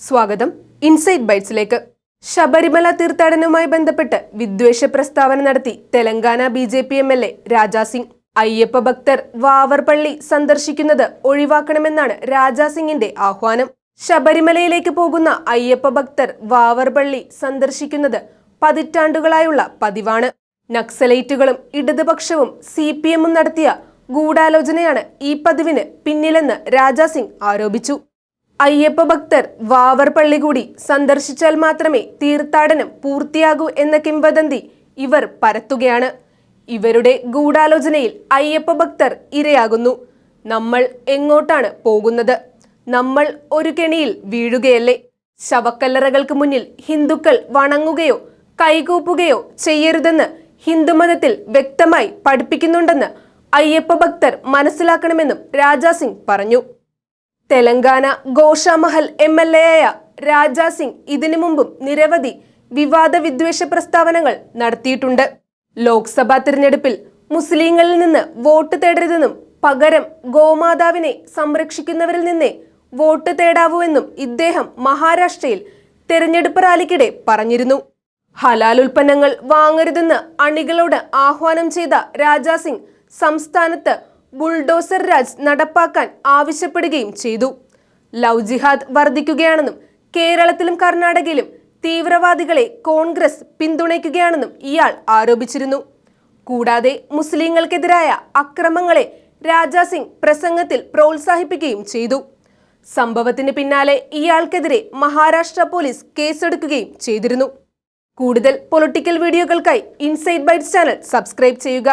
സ്വാഗതം ഇൻസൈറ്റ് ബൈറ്റ്സിലേക്ക്. ശബരിമല തീർത്ഥാടനവുമായി ബന്ധപ്പെട്ട് വിദ്വേഷ പ്രസ്താവന നടത്തി തെലങ്കാന ബിജെപി എംഎൽഎ രാജാ സിംഗ്. അയ്യപ്പ ഭക്തർ വാവർപള്ളി സന്ദർശിക്കുന്നത് ഒഴിവാക്കണമെന്നാണ് രാജാ സിംഗിന്റെ ആഹ്വാനം. ശബരിമലയിലേക്ക് പോകുന്ന അയ്യപ്പ ഭക്തർ വാവർപള്ളി സന്ദർശിക്കുന്നത് പതിറ്റാണ്ടുകളായുള്ള പതിവാണ്. നക്സലൈറ്റുകളും ഇടതുപക്ഷവും CPM-ഉം നടത്തിയ ഗൂഢാലോചനയാണ് ഈ പതിവിന് പിന്നിലെന്ന് രാജാ സിംഗ് ആരോപിച്ചു. അയ്യപ്പ ഭക്തർ വാവർപള്ളി കൂടി സന്ദർശിച്ചാൽ മാത്രമേ തീർത്ഥാടനം പൂർത്തിയാകൂ എന്ന കിംവദന്തി ഇവർ പരത്തുകയാണ്. ഇവരുടെ ഗൂഢാലോചനയിൽ അയ്യപ്പ ഭക്തർ ഇരയാകുന്നു. നമ്മൾ എങ്ങോട്ടാണ് പോകുന്നത്? നമ്മൾ ഒരു കെണിയിൽ വീഴുകയല്ലേ? ശവക്കല്ലറകൾക്ക് മുന്നിൽ ഹിന്ദുക്കൾ വണങ്ങുകയോ കൈകൂപ്പുകയോ ചെയ്യരുതെന്ന് ഹിന്ദുമതത്തിൽ വ്യക്തമായി പഠിപ്പിക്കുന്നുണ്ടെന്ന് അയ്യപ്പ ഭക്തർ മനസ്സിലാക്കണമെന്നും രാജാ സിംഗ് പറഞ്ഞു. തെലങ്കാന ഗോഷാമഹൽ MLA-യായ രാജാ സിംഗ് ഇതിനു മുമ്പും നിരവധി വിവാദ വിദ്വേഷ പ്രസ്താവനകൾ നടത്തിയിട്ടുണ്ട്. ലോക്സഭാ തിരഞ്ഞെടുപ്പിൽ മുസ്ലിങ്ങളിൽ നിന്ന് വോട്ട് തേടരുതെന്നും പകരം ഗോമാതാവിനെ സംരക്ഷിക്കുന്നവരിൽ നിന്നേ വോട്ട് തേടാവൂവെന്നും ഇദ്ദേഹം മഹാരാഷ്ട്രയിൽ തെരഞ്ഞെടുപ്പ് റാലിക്കിടെ പറഞ്ഞിരുന്നു. ഹലാൽ ഉൽപ്പന്നങ്ങൾ വാങ്ങരുതെന്ന് അണികളോട് ആഹ്വാനം ചെയ്ത രാജാ സിംഗ് സംസ്ഥാനത്ത് ബുൾഡോസർ രാജ് നടപ്പാക്കാൻ ആവശ്യപ്പെടുകയും ചെയ്തു. ലവ് ജിഹാദ് വർദ്ധിക്കുകയാണെന്നും കേരളത്തിലും കർണാടകയിലും തീവ്രവാദികളെ കോൺഗ്രസ് പിന്തുണയ്ക്കുകയാണെന്നും ഇയാൾ ആരോപിച്ചിരുന്നു. കൂടാതെ മുസ്ലിങ്ങൾക്കെതിരായ അക്രമങ്ങളെ രാജാ സിംഗ് പ്രസംഗത്തിൽ പ്രോത്സാഹിപ്പിക്കുകയും ചെയ്തു. സംഭവത്തിന് പിന്നാലെ ഇയാൾക്കെതിരെ മഹാരാഷ്ട്ര പോലീസ് കേസെടുക്കുകയും ചെയ്തിരുന്നു. കൂടുതൽ പൊളിറ്റിക്കൽ വീഡിയോകൾക്കായി ഇൻസൈറ്റ് ബൈറ്റ്സ് ചാനൽ സബ്സ്ക്രൈബ് ചെയ്യുക.